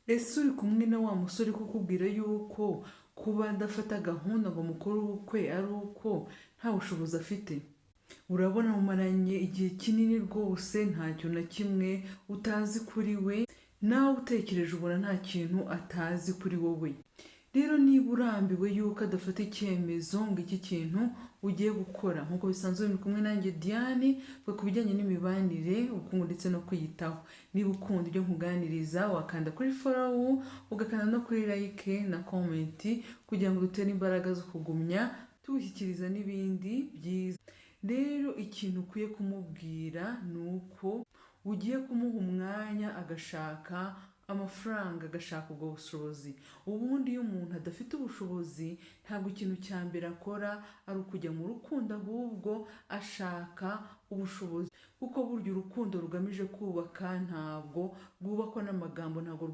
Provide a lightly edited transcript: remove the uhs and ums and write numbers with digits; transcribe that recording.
ese uri kumwe na wa musore kukubwira yuko kuba adafata gahunda ngo mukore ubukwe ari uko nta bushobozi afite? Urabona mumaranye igihe kinini rwose ntacyo na kimwe utazi kuri we, nawe utekereje ubona nta kintu atazi kuri wowe. Rero niba urambiwe yuko adafata icyemezo ngo iki kintu ugiye gukora, nk'uko bisanzwe muri kumwe nanjye Diane, ku bijyanye n'imibanire, ubukungu ndetse no kwiyitaho. Niba ukunda ibyo nkuganiriza wakanda kuri follow, ugakanda no kuri like na comment kugira ngo dutere imbaraga zo kugumya tugushyikiriza n'ibindi byiza. Rero ikintu ukwiye kumubwira ni uko ugiye kumuha umwanya agashaka amafaranga, agashaka ubwo bushobozi. Ubundi iyo umuntu adafite ubushobozi ntabwo ikintu cya mbere akora ari ukujya mu rukundo, ahubwo ashaka ubushobozi, kuko burya urukundo rugamije kubaka ntabwo rwubakwa n'amagambo, ntabwo